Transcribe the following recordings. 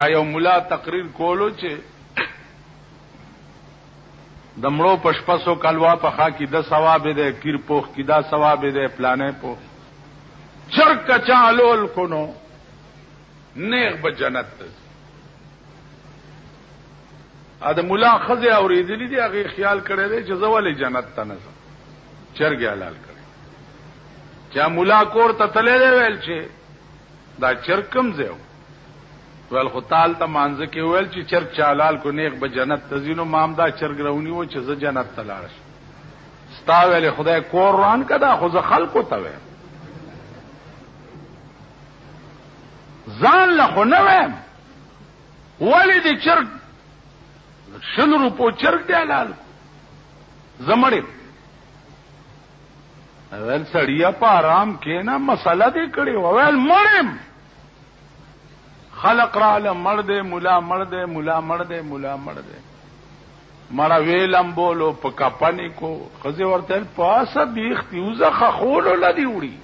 یو مولا تقریر کولو چې دمړو پشپسو کلوا پخا کی د ثواب ده کیر پوخ کی دا ثواب ده پلانې پو چرک چالول کونو نیغ به جنت ته ا د مولا خزه اوریدلی دی هغه خیال کړی دی چې زول جنت ته نه چرګ حلال کړي چا مولا کور ته تللی دی ویل چې دا چرکم زیو ویل خو تعال ته مانځه کې ویل چې چرګ چالال کو نیغ به جنت ته زینو مامدا چرګ رونی و چې زه جنت ته لاړ شم ستا ویل خدای کور روان کدا خو زه خلکو ته ویم ځان له خو نه ویم ولې دې چرګ 100 روپو چرګ دی حلال زمړې ویل سړیا په آرام کې نه مسله دې کړې ویل مړم خلق را له مړ دې مولا مړ دې مولا مړ دې مولا مړ دې مړ ویلم بولو په کپنی کو خزه ورته پاسه بیختی وزه خول لدی وړي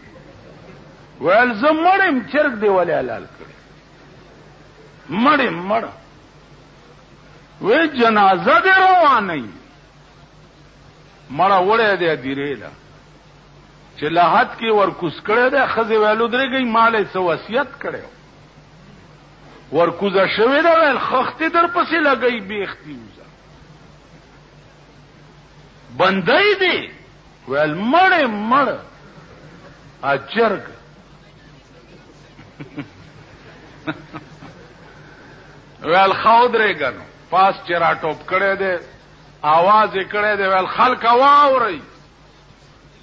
ویل زمړم چرګ دی ولې حلال کړی مړم مړ وې جنازه دې روانه مړ وړه دې دیریلا چې لحد کې ورکوس کړه دې خزه ویلو درګي مالې سو وصیت کړو ورکوزه شوی دا ویل خختی در پسی لگئی بیختی وزا بندئی دی ویل مڑ مڑ اچرگ ویل خود رے گنو پاس چرا ٹوپ کڑے دے آواز کڑے دے ویل خلق واو رئی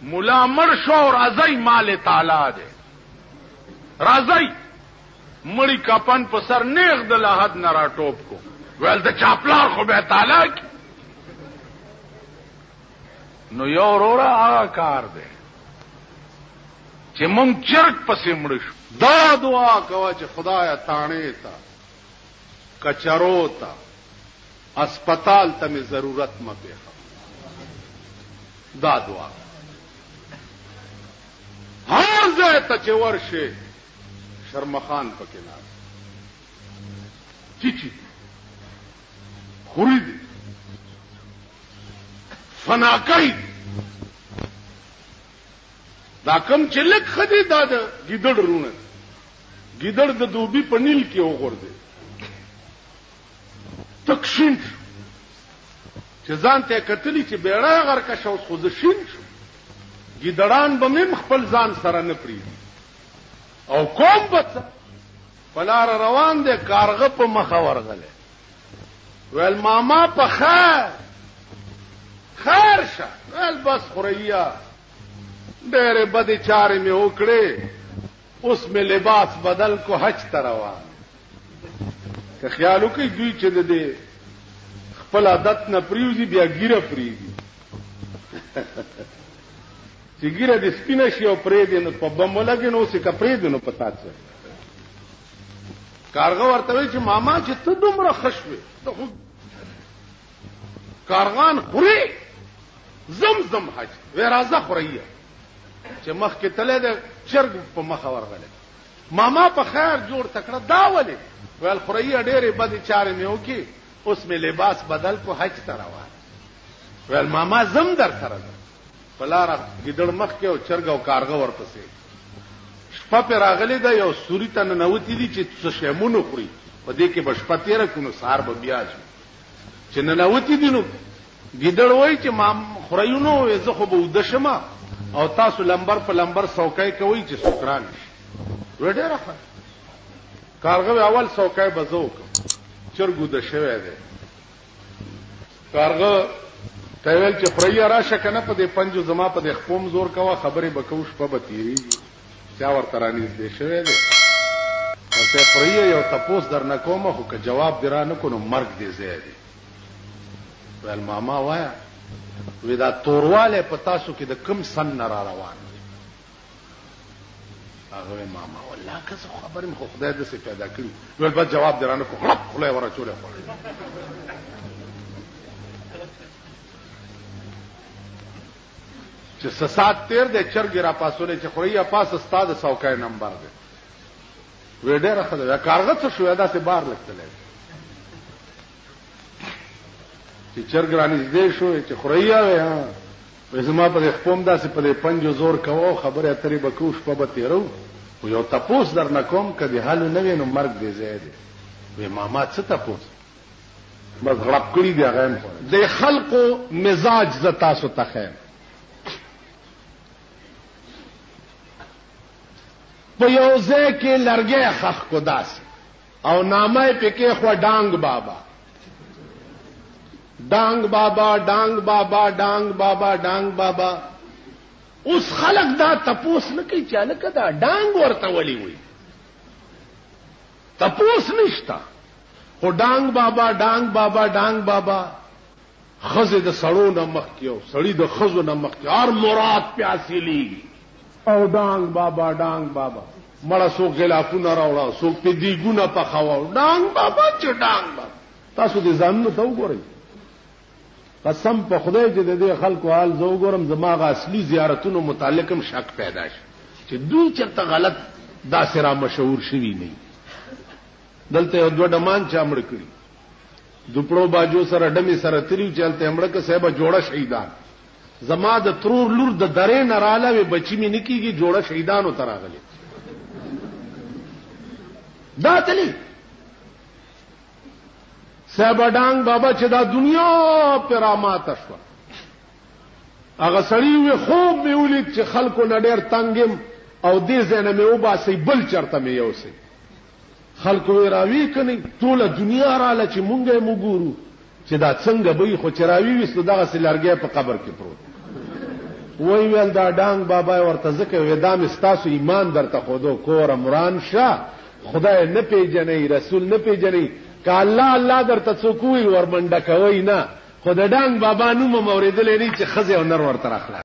ملا مڑ شو رازئی مال تعالی دے رازئی مړی کپن په سر نیغ د لحد نه را ټوپ کو ویل د چاپلار خو به تعالی کی نو یو وروړه هغه کار دی چې مونږ چرګ پسې مړ شو دا دعا کوه چې خدایا تانې تا کچرو تا اسپیټال ته مې ضرورت مه پیښه دا دعا هر ځای ته چې ورشي شرمخان پکې ناز چی خوری دی فناکای دا کم چې لک خدي دا د ګیدړ رونه ګیدړ د دوبي په نیل کې وګورځي تکشین چې ځان ته کتلی چې بیړه غرکه شو خو ځشین شو ګیدړان به مم خپل ځان سره نه پریږي او کوم بچ پلار روان دي کارغه په مخه ورغله ویل ماما په خیر شه ویل بس خوریا ډېرې بدې چارې مې وکړې اوس مې لباس بدل کو حج ته روان که خیال وکړي دوی چې د خپل عادت نه پریوزي بیا ګیره پریږي چې ګیره د سپینه شي او پرې دې نو په بم ولګي نو څه کپرې دې نو پتا څه کارغه ورته وی چې ماما چې ته دومره خشوي کارغان خوري زمزم حج وې راځه خوريه چې مخ کې تله د چرګ په مخ ورغله ماما په خیر جوړ تکړه دا ولې ویل خوريه ډېرې بدې چارې مې وکي اوس مې لباس بدل کو حج ته روان ویل ماما زم در سره پلاره ګیدړ مخ کې او چرګ او کارغه ورپسې شپه پر راغلی دا یو سوري ته ننوتی دي چې څه شیمونو خوري په دې کې بشپه تیر کونو سار به بیا چې ننوتی دي نو ګیدړ وای چې ما خورایونو زه خو به ودشمه او تاسو لمبر په لمبر سوکای کوي چې سکران وړه راخه کارغه اول سوکای بزو چرګو د شوه دی کارغه تایل چې پریا راشه کنه په دې پنځو زما په دې خپوم زور کوا خبرې بکوش په بتیری چا ورته رانیز دې شوی دی او ته پریا یو تپوس در نه کومه خو که جواب درانه کو نو مرګ دې زیادي ول ماما وایا ودا تورواله په تاسو کې د کم سن نه را روان هغه ماما والله که څه خبرې مخ خدای دې څه پیدا کړی ول بس جواب درانه کو خلک خلای ورا چوله چې سات تیر د چرګ را پاسونه چې خوري پاس استاد سوکای نمبر دی وې ډېره ښه ده کارغه څه شو داسې بار لګتلی چې چرګ رانږدې شو چې خوریا وې زما په دې خپوم داسې په دې پنجو زور کوو خبرې اترې به کوو شپه به تېرو خو یو تپوس در نه کوم که دې حالو نه وي نو مرګ دې ځای دی وې ماما څه تپوس بس غړپ کړي دي هغه د خلقو مزاج ز تاسو ته خیم په یو ځای کې لرګی خخ کو داسې او نامه پې کېښوه ډانګ بابا ډانګ بابا ډانګ بابا ډانګ بابا ډانګ بابا اوس خلق دا تپوس نه کوي چې هلکه دا ډانګ ورته ولې وي تپوس نشته خو ډانګ بابا ډانګ بابا ډانګ بابا ښځې د سړو نه مخکې او سړي د ښځو نه مخکې هر مراد پې حاصلېږي او ډانګ بابا ډانګ بابا مړه څوک غلافونه راوړه څوک پې دیګونه پخوه ډانګ بابا چې ډانګ بابا تاسو دې ځانونه ته وګورئ قسم په خدای چې د دې خلکو حال زه وګورم زما هغه اصلي زیارتونو متعلق هم شک پیدا شي چې دوی چېرته غلط داسې را مشهور شوي نه دلته یو دوه ډمان چا مړه کړي دوپړو باجو سره ډمې سره تلي چې هلته یې مړه که صاحبه جوړه شهیدان زما د ترور لور د درې نه راله وې بچي مې نه کېږي جوړه شهیدانو ته راغلې دا تلي صاحبه ډانګ بابا چې دا دنیا پې راماته شوه هغه سړي وې خوب مې ولید چې خلکو نه ډېر تنګ یم او دې ځای نه مې وباسئ بل چېرته مې یوسئ خلکو وی راوی کني ټوله دنیا رااله چې مونږ یې وګورو چې دا څنګه به خو چې راوی وستو دغسې لرګی په قبر کې پروت وی ویل دا ډانګ بابا ورته ځکه وی دا مې ستاسو ایمان درته ښودو کوره مران شه خدای نه پیژنئ رسول نه پیژنئ که الله الله درته څوک ووایي ورمنډه کوئ نه خو د ډانګ بابا نوم هم اورېدلی نه چې ښځې او نر ورته راخلاص